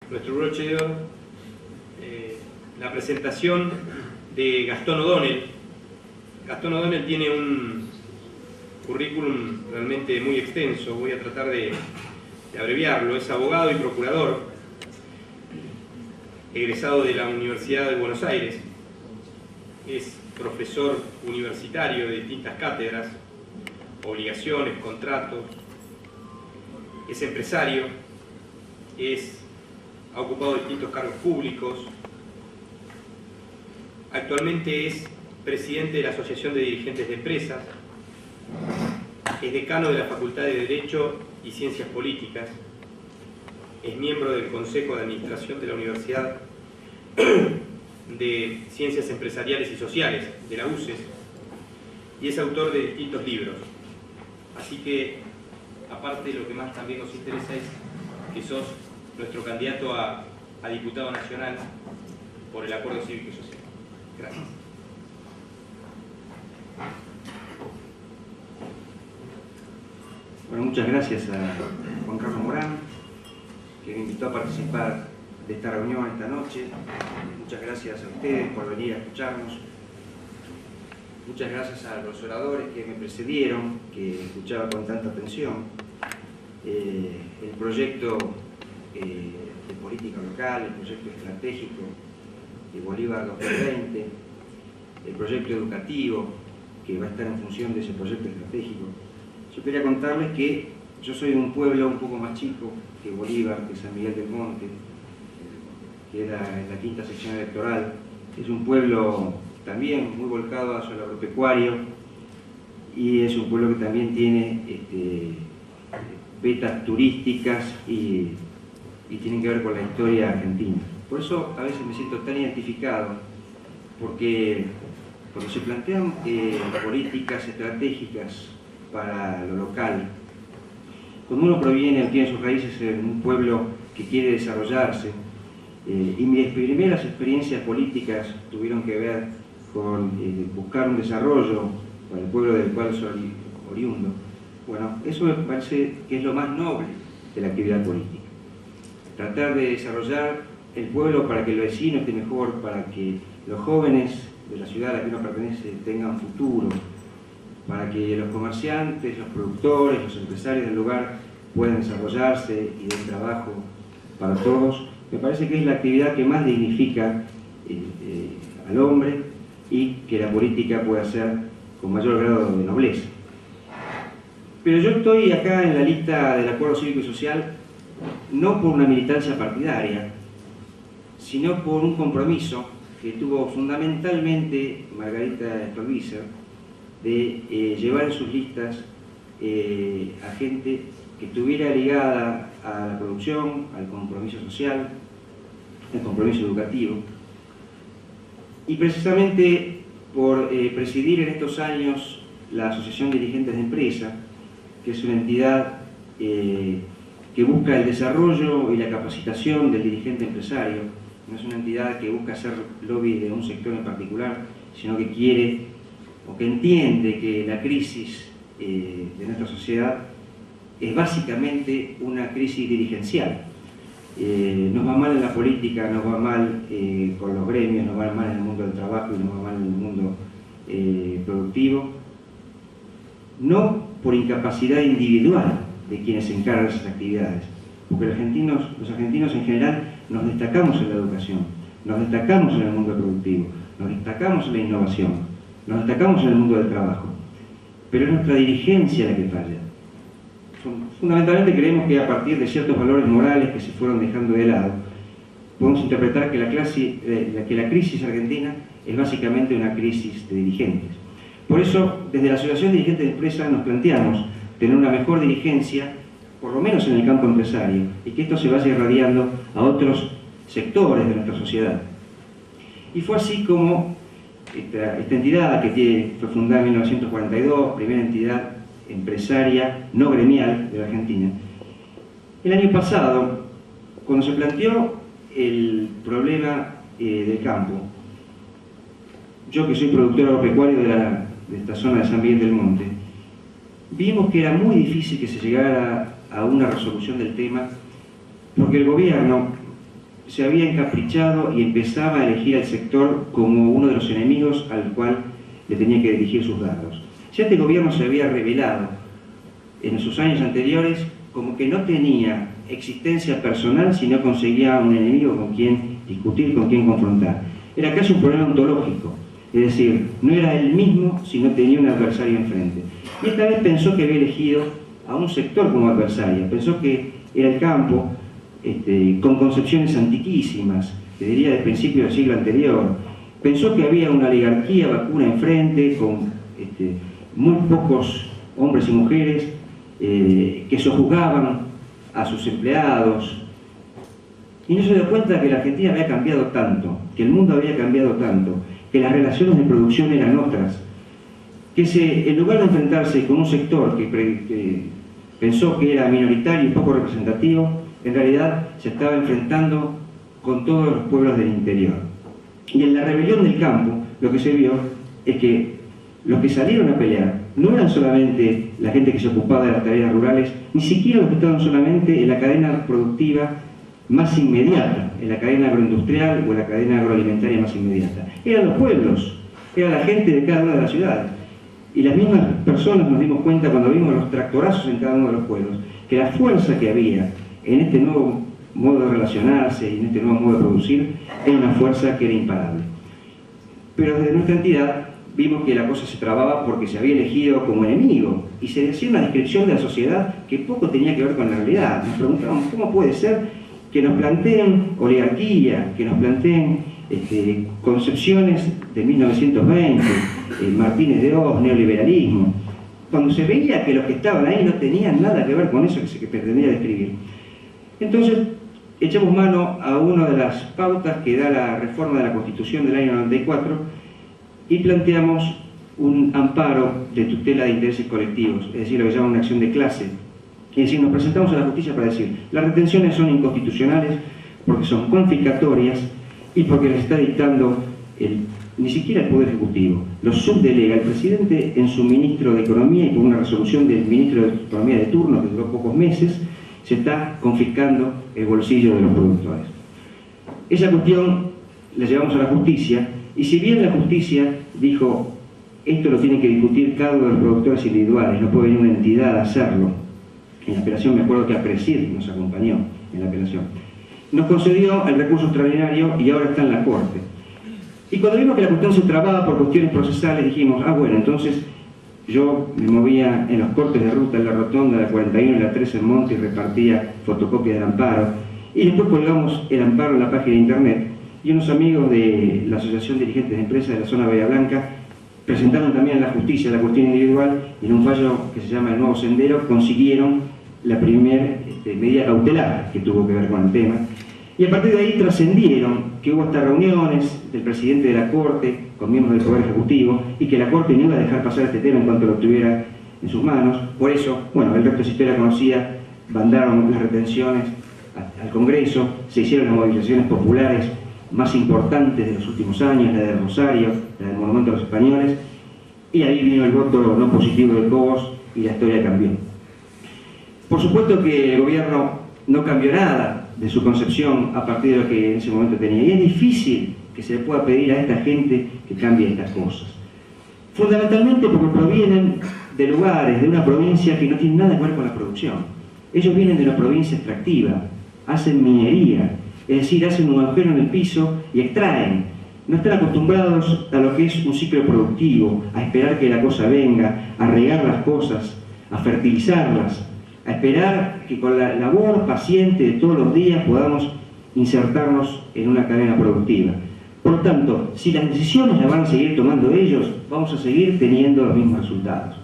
nuestro broche de oro, la presentación de Gastón O'Donnell. Gastón O'Donnell tiene un currículum realmente muy extenso, voy a tratar de abreviarlo. Es abogado y procurador, egresado de la Universidad de Buenos Aires, es profesor universitario de distintas cátedras, obligaciones, contratos, es empresario, ha ocupado distintos cargos públicos, actualmente es presidente de la Asociación de Dirigentes de Empresas, es decano de la Facultad de Derecho y Ciencias Políticas, es miembro del Consejo de Administración de la Universidad de Ciencias Empresariales y Sociales, de la UCES, y es autor de distintos libros. Así que, aparte, lo que más también nos interesa es que sos nuestro candidato a diputado nacional por el Acuerdo Cívico y Social. Gracias. Bueno, muchas gracias a Juan Carlos Morán, que me invitó a participar de esta reunión esta noche. Muchas gracias a ustedes por venir a escucharnos. Muchas gracias a los oradores que me precedieron, que escuchaba con tanta atención. El proyecto de política local, el proyecto estratégico de Bolívar 2020, el proyecto educativo que va a estar en función de ese proyecto estratégico. Yo quería contarles que yo soy de un pueblo un poco más chico que Bolívar, que San Miguel del Monte, que era en la quinta sección electoral. Es un pueblo también muy volcado hacia lo agropecuario y es un pueblo que también tiene vetas turísticas y tienen que ver con la historia argentina. Por eso a veces me siento tan identificado, porque cuando se plantean políticas estratégicas para lo local, cuando uno proviene o tiene sus raíces en un pueblo que quiere desarrollarse, y mis primeras experiencias políticas tuvieron que ver con buscar un desarrollo para el pueblo del cual soy oriundo, bueno, eso me parece que es lo más noble de la actividad política. Tratar de desarrollar el pueblo para que el vecino esté mejor, para que los jóvenes de la ciudad a la que uno pertenece tengan futuro, para que los comerciantes, los productores, los empresarios del lugar puedan desarrollarse y den trabajo para todos. Me parece que es la actividad que más dignifica al hombre y que la política puede hacer con mayor grado de nobleza. Pero yo estoy acá en la lista del Acuerdo Cívico y Social no por una militancia partidaria, sino por un compromiso que tuvo fundamentalmente Margarita Stolbizer de llevar en sus listas a gente que estuviera ligada a la producción, al compromiso social, al compromiso educativo. Y precisamente por presidir en estos años la Asociación de Dirigentes de Empresa, que es una entidad que busca el desarrollo y la capacitación del dirigente empresario, no es una entidad que busca hacer lobby de un sector en particular, sino que quiere o que entiende que la crisis de nuestra sociedad es básicamente una crisis dirigencial. Nos va mal en la política, nos va mal con los gremios, nos va mal en el mundo del trabajo y nos va mal en el mundo productivo, no por incapacidad individual de quienes se encargan de esas actividades, porque los argentinos en general nos destacamos en la educación, nos destacamos en el mundo productivo, nos destacamos en la innovación, nos destacamos en el mundo del trabajo, pero es nuestra dirigencia la que falla. Fundamentalmente creemos que a partir de ciertos valores morales que se fueron dejando de lado, podemos interpretar que la crisis argentina es básicamente una crisis de dirigentes. Por eso, desde la Asociación de Dirigentes de Empresas nos planteamos tener una mejor dirigencia, por lo menos en el campo empresario, y que esto se vaya irradiando a otros sectores de nuestra sociedad. Y fue así como esta entidad, que fue fundada en 1942, primera entidad empresaria no gremial de la Argentina, el año pasado, cuando se planteó el problema del campo, yo que soy productor agropecuario de esta zona de San Miguel del Monte, vimos que era muy difícil que se llegara a una resolución del tema, porque el gobierno se había encaprichado y empezaba a elegir al sector como uno de los enemigos al cual le tenía que dirigir sus dardos. Ya este gobierno se había revelado en sus años anteriores como que no tenía existencia personal si no conseguía un enemigo con quien discutir, con quien confrontar. Era casi un problema ontológico, es decir, no era él mismo si no tenía un adversario enfrente. Y esta vez pensó que había elegido a un sector como adversario, pensó que era el campo, con concepciones antiquísimas, te diría del principio del siglo anterior. Pensó que había una oligarquía vacuna enfrente, con muy pocos hombres y mujeres que sojuzgaban a sus empleados. Y no se dio cuenta que la Argentina había cambiado tanto, que el mundo había cambiado tanto, que las relaciones de producción eran otras, que en lugar de enfrentarse con un sector que pensó que era minoritario y poco representativo, en realidad se estaba enfrentando con todos los pueblos del interior. Y en la rebelión del campo, lo que se vio es que los que salieron a pelear no eran solamente la gente que se ocupaba de las tareas rurales, ni siquiera los que estaban solamente en la cadena productiva más inmediata, en la cadena agroindustrial o en la cadena agroalimentaria más inmediata. Eran los pueblos, era la gente de cada una de las ciudades. Y las mismas personas nos dimos cuenta cuando vimos los tractorazos en cada uno de los pueblos, que la fuerza que había en este nuevo modo de relacionarse y en este nuevo modo de producir era una fuerza que era imparable. Pero desde nuestra entidad vimos que la cosa se trababa porque se había elegido como enemigo y se decía una descripción de la sociedad que poco tenía que ver con la realidad. Nos preguntábamos cómo puede ser que nos planteen oligarquía, que nos planteen concepciones de 1920, Martínez de Oz, neoliberalismo, cuando se veía que los que estaban ahí no tenían nada que ver con eso que se pretendía describir. Entonces, echamos mano a una de las pautas que da la reforma de la Constitución del año 94 y planteamos un amparo de tutela de intereses colectivos, es decir, lo que se llama una acción de clase. Es decir, nos presentamos a la justicia para decir, las retenciones son inconstitucionales porque son confiscatorias y porque les está dictando ni siquiera el Poder Ejecutivo, los subdelega el presidente en su ministro de Economía y por una resolución del ministro de Economía de turno que duró pocos meses, se está confiscando el bolsillo de los productores. Esa cuestión la llevamos a la justicia y si bien la justicia dijo esto lo tienen que discutir cada uno de los productores individuales, no puede venir una entidad a hacerlo. En la apelación me acuerdo que APRESID nos acompañó en la apelación. Nos concedió el recurso extraordinario y ahora está en la Corte. Y cuando vimos que la cuestión se trababa por cuestiones procesales dijimos, bueno, entonces yo me movía en los cortes de ruta en la rotonda, la 41 y la 13 en Monte y repartía fotocopias del amparo. Y después colgamos el amparo en la página de internet y unos amigos de la Asociación Dirigentes de Empresas de la zona Bahía Blanca presentaron también a la justicia la cuestión individual y en un fallo que se llama el Nuevo Sendero consiguieron la primera medida cautelar que tuvo que ver con el tema. Y a partir de ahí trascendieron que hubo hasta reuniones del presidente de la Corte con miembros del Poder Ejecutivo y que la Corte no iba a dejar pasar este tema en cuanto lo tuviera en sus manos. Por eso, bueno, el resto de historia conocida, mandaron las retenciones al Congreso, se hicieron las movilizaciones populares más importantes de los últimos años, la de Rosario, la del Monumento a los Españoles, y ahí vino el voto no positivo del Cobos y la historia cambió. Por supuesto que el gobierno no cambió nada de su concepción a partir de lo que en ese momento tenía, y es difícil que se le pueda pedir a esta gente que cambie estas cosas. Fundamentalmente porque provienen de lugares, de una provincia que no tiene nada que ver con la producción. Ellos vienen de una provincia extractiva, hacen minería, es decir, hacen un agujero en el piso y extraen. No están acostumbrados a lo que es un ciclo productivo, a esperar que la cosa venga, a regar las cosas, a fertilizarlas, a esperar que con la labor paciente de todos los días podamos insertarnos en una cadena productiva. Por lo tanto, si las decisiones las van a seguir tomando ellos, vamos a seguir teniendo los mismos resultados.